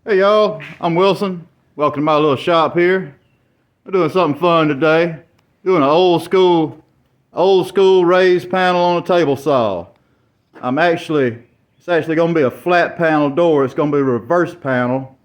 Hey y'all, I'm Wilson. Welcome to my little shop here. We're doing something fun today. Doing an old school raised panel on a table saw. It's actually going to be a flat panel door. It's going to be a reverse panel.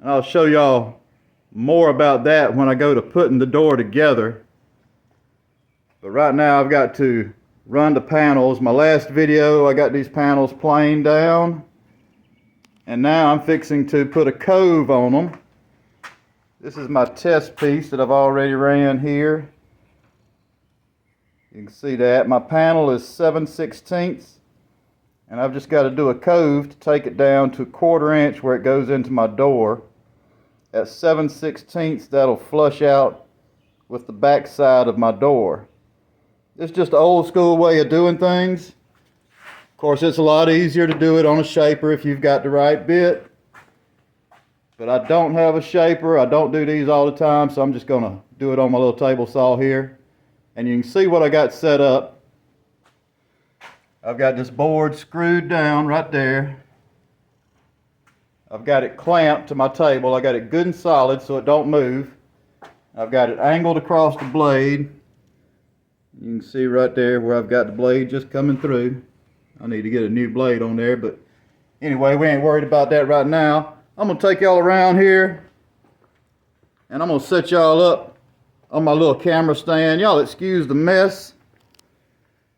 And I'll show y'all more about that when I go to putting the door together. But right now I've got to run the panels. My last video, I got these panels planed down. And now I'm fixing to put a cove on them. This is my test piece that I've already ran here. You can see that. My panel is 7/16, and I've just got to do a cove to take it down to 1/4 inch where it goes into my door. At 7/16, that'll flush out with the back side of my door. It's just an old school way of doing things. Of course, it's a lot easier to do it on a shaper if you've got the right bit. But I don't have a shaper. I don't do these all the time, so I'm just going to do it on my little table saw here. And you can see what I got set up. I've got this board screwed down right there. I've got it clamped to my table. I got it good and solid so it don't move. I've got it angled across the blade. You can see right there where I've got the blade just coming through. I need to get a new blade on there, but anyway, we ain't worried about that right now. I'm going to take y'all around here, and I'm going to set y'all up on my little camera stand. Y'all excuse the mess.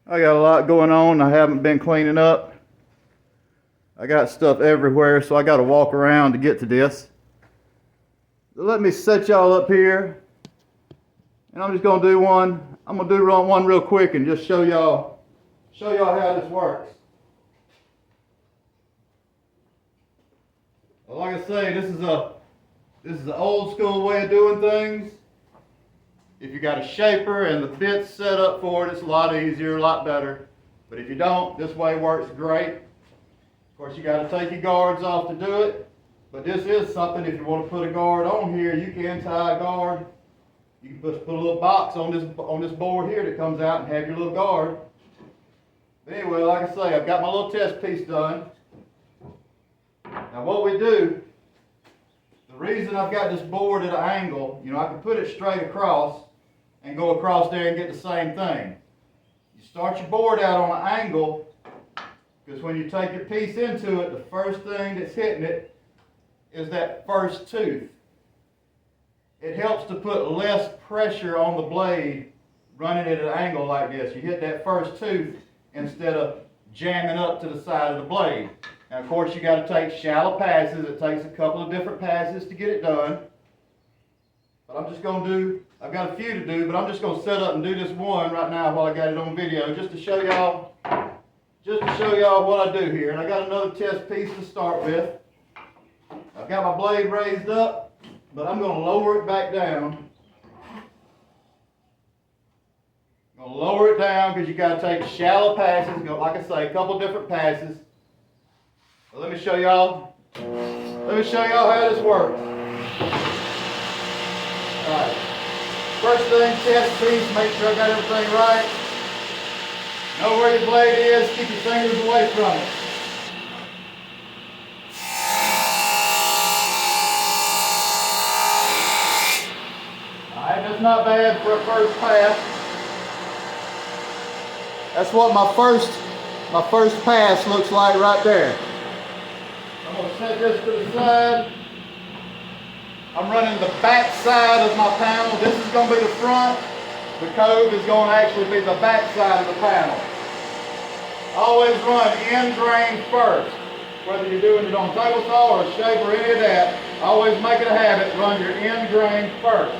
I got a lot going on I haven't been cleaning up. I got stuff everywhere, so I got to walk around to get to this. So let me set y'all up here, and I'm just going to do one. I'm going to do one real quick and just show y'all how this works. Well, like I say, this is an old school way of doing things. If you got a shaper and the bit's set up for it, it's a lot easier, a lot better. But if you don't, this way works great. Of course, you got to take your guards off to do it. But this is something, if you want to put a guard on here, you can tie a guard. You can just put a little box on this board here that comes out and have your little guard. But anyway, like I say, I've got my little test piece done. Now what we do, the reason I've got this board at an angle, I can put it straight across and go across there and get the same thing. You start your board out on an angle, because when you take your piece into it, the first thing that's hitting it is that first tooth. It helps to put less pressure on the blade running at an angle like this. You hit that first tooth instead of jamming up to the side of the blade. Now, of course, you got to take shallow passes. It takes a couple of different passes to get it done. But I'm just going to do, I've got a few to do, but I'm just going to set up and do this one right now while I got it on video, just to show y'all what I do here. And I got another test piece to start with. I've got my blade raised up, but I'm going to lower it back down. I'm going to lower it down because you got to take shallow passes. Like I say, a couple different passes. Well, let me show y'all how this works. Alright. First thing, test piece, make sure I got everything right. Know where your blade is, keep your fingers away from it. Alright, that's not bad for a first pass. That's what my first pass looks like right there. I'm going to set this to the side. I'm running the back side of my panel. This is going to be the front. The cove is going to actually be the back side of the panel. Always run end grain first. Whether you're doing it on table saw or a shaper or any of that, always make it a habit, run your end grain first.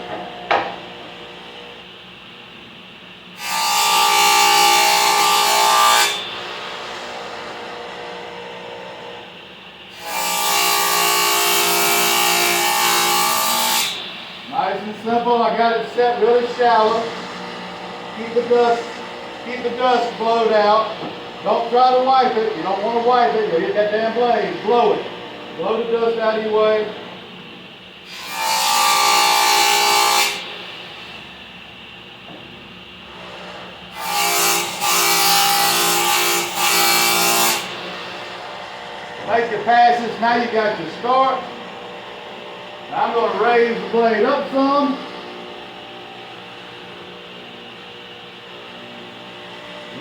Simple, I got it set really shallow. Keep the dust blowed out. Don't try to wipe it. You don't want to wipe it. You'll hit that damn blade. Blow it. Blow the dust out of your way. Make your passes. Now you got your start, Now I'm going to raise the blade up some.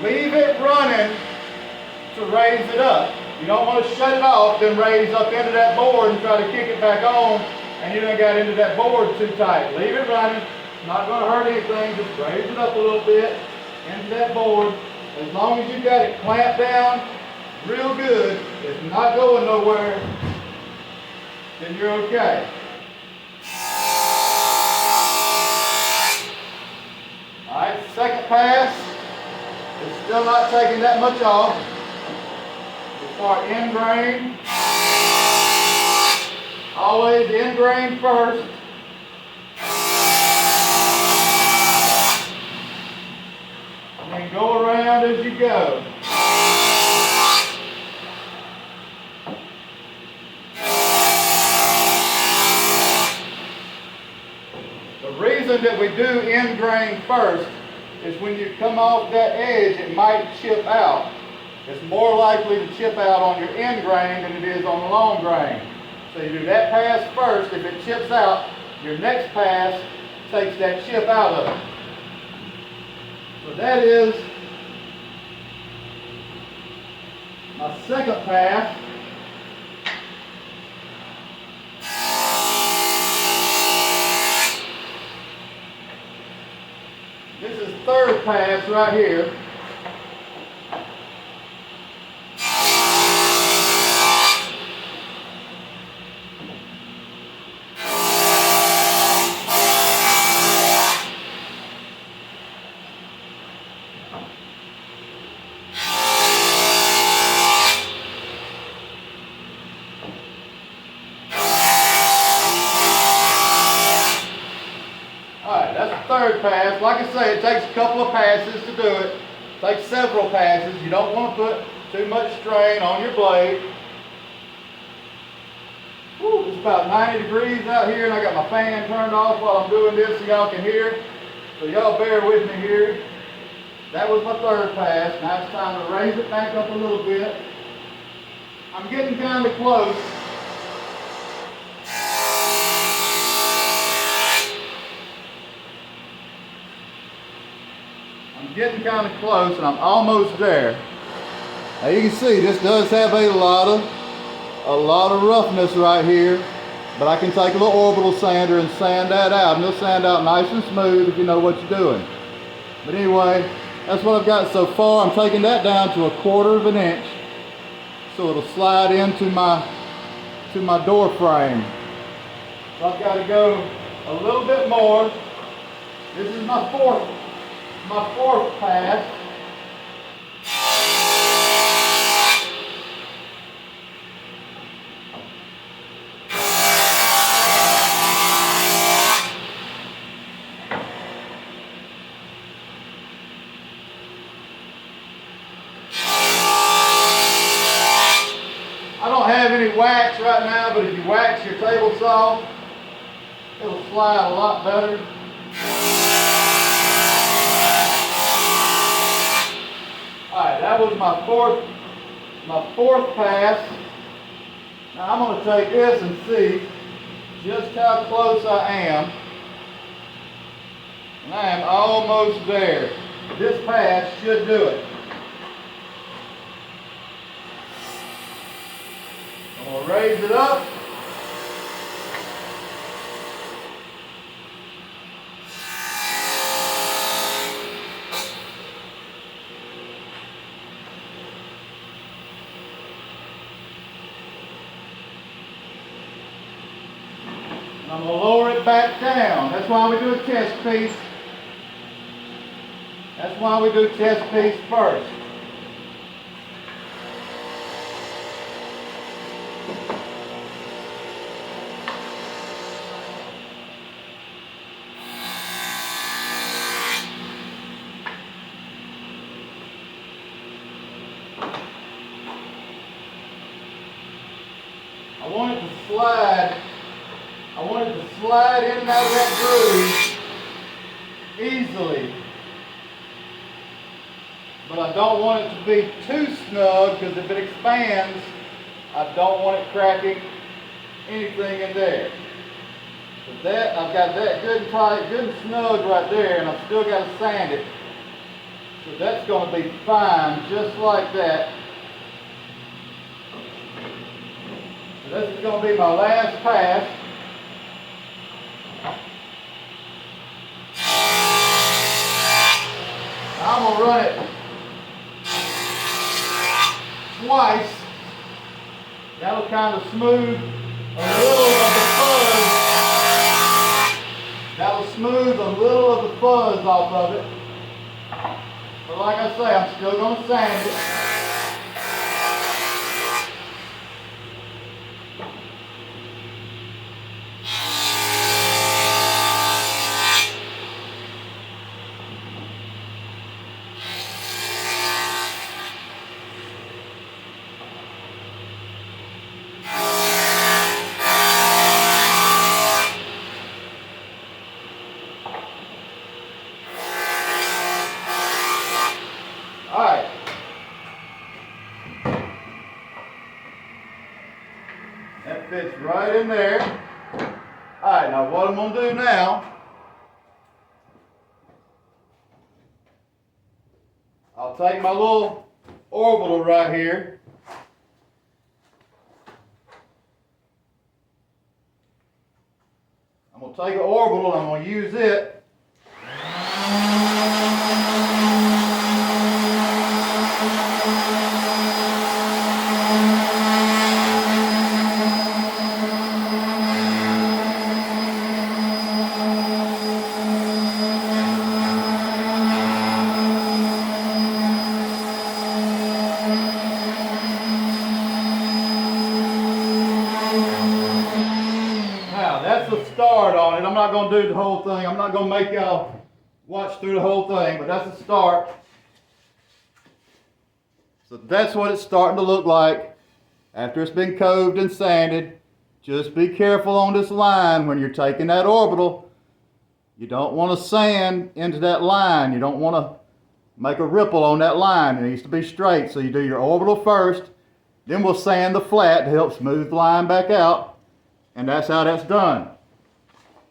Leave it running to raise it up. You don't want to shut it off, then raise up into that board and try to kick it back on, and you done got into that board too tight. Leave it running. It's not going to hurt anything. Just raise it up a little bit into that board. As long as you got it clamped down real good, it's not going nowhere, then you're okay. Alright, second pass. It's still not taking that much off. We start end grain. Always end grain first. And then go around as you go. The reason that we do end grain first is when you come off that edge, it might chip out. It's more likely to chip out on your end grain than it is on the long grain. So you do that pass first. If it chips out, your next pass takes that chip out of it. So that is my second pass. This is third pass right here. Third pass. Like I say, it takes a couple of passes to do it. It takes several passes. You don't want to put too much strain on your blade. Whew, it's about 90 degrees out here, and I got my fan turned off while I'm doing this so y'all can hear. So y'all bear with me here. That was my third pass. Now it's time to raise it back up a little bit. I'm getting kind of close. Getting kind of close, and I'm almost there. Now you can see this does have a lot of roughness right here, but I can take a little orbital sander and sand that out, and it'll sand out nice and smooth if you know what you're doing. But anyway, that's what I've got so far. I'm taking that down to 1/4 of an inch, so it'll slide into my door frame. So I've got to go a little bit more. This is my fourth pass. I don't have any wax right now, but if you wax your table saw, it'll slide a lot better. Alright, that was my fourth pass. Now I'm going to take this and see just how close I am. And I am almost there. This pass should do it. I'm going to raise it up. I'm going to lower it back down. That's why we do a chest piece. That's why we do chest piece first. I want it to slide. I want it to slide in and out of that groove easily. But I don't want it to be too snug, because if it expands, I don't want it cracking anything in there. But that, I've got that good and tight, good and snug right there, and I've still got to sand it. So that's going to be fine, just like that. So this is going to be my last pass. I'm going to run it twice. That'll kind of smooth a little of the fuzz. That'll smooth a little of the fuzz off of it. But like I say, I'm still going to sand it. Alright. That fits right in there. Alright, now what I'm going to do now, I'll take my little orbital right here. I'm going to take an orbital and I'm going to use it start on it. I'm not going to do the whole thing. I'm not going to make y'all watch through the whole thing, but that's a start. So that's what it's starting to look like after it's been coved and sanded. Just be careful on this line when you're taking that orbital. You don't want to sand into that line. You don't want to make a ripple on that line. It needs to be straight. So you do your orbital first, then we'll sand the flat to help smooth the line back out. And that's how that's done.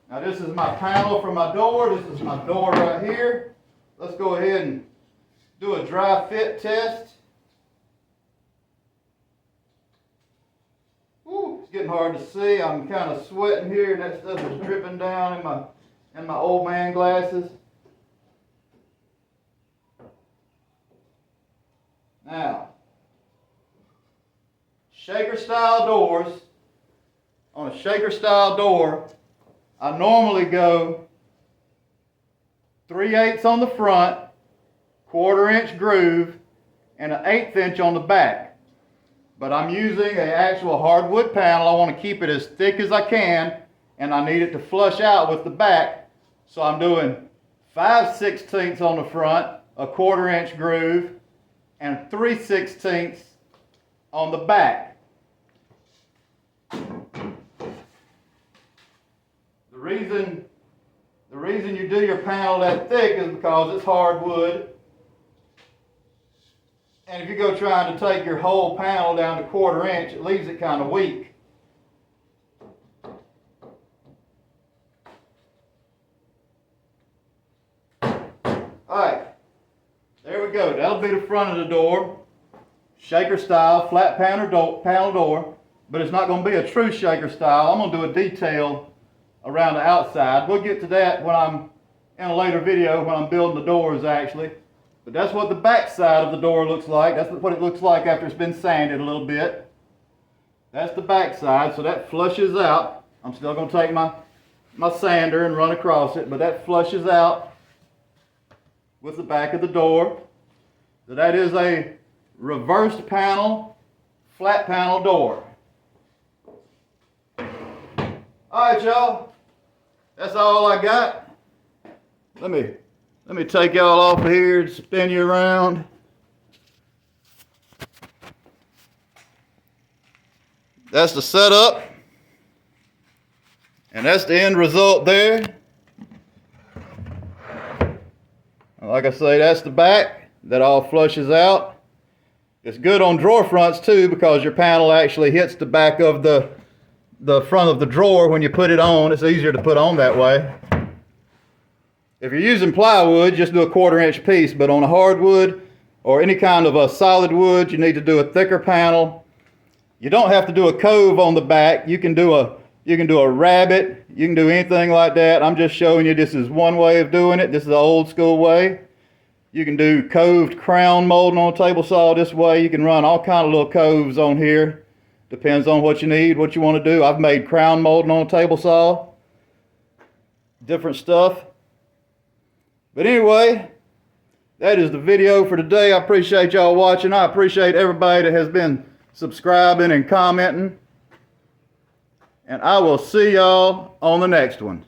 Now this is my panel for my door. This is my door right here. Let's go ahead and do a dry fit test. Ooh, it's getting hard to see. I'm kind of sweating here and that stuff is dripping down in my old man glasses. Now, shaker style doors. On a shaker style door, I normally go 3/8 on the front, 1/4 inch groove, and an 1/8 inch on the back. But I'm using an actual hardwood panel. I want to keep it as thick as I can, and I need it to flush out with the back. So I'm doing 5/16 on the front, a 1/4 inch groove, and 3/16 on the back. The reason you do your panel that thick is because it's hardwood. And if you go trying to take your whole panel down to 1/4 inch, it leaves it kind of weak. Alright, there we go. That'll be the front of the door. Shaker style, flat panel door. But it's not going to be a true shaker style. I'm going to do a detail around the outside. We'll get to that when I'm in a later video when I'm building the doors actually. But that's what the back side of the door looks like. That's what it looks like after it's been sanded a little bit. That's the back side, so that flushes out. I'm still going to take my sander and run across it, but that flushes out with the back of the door. So that is a reversed panel, flat panel door. Alright y'all, that's all I got. Let me take y'all off of here and spin you around. That's the setup. And that's the end result there. Like I say, that's the back. That all flushes out. It's good on drawer fronts too because your panel actually hits the back of the the front of the drawer when you put it on. It's easier to put on that way. If you're using plywood, just do a 1/4 inch piece, but on a hardwood or any kind of a solid wood, you need to do a thicker panel. You don't have to do a cove on the back. You can do a rabbet. You can do anything like that. I'm just showing you this is one way of doing it. This is the old school way. You can do coved crown molding on a table saw this way. You can run all kind of little coves on here. Depends on what you need, what you want to do. I've made crown molding on a table saw. Different stuff. But anyway, that is the video for today. I appreciate y'all watching. I appreciate everybody that has been subscribing and commenting. And I will see y'all on the next one.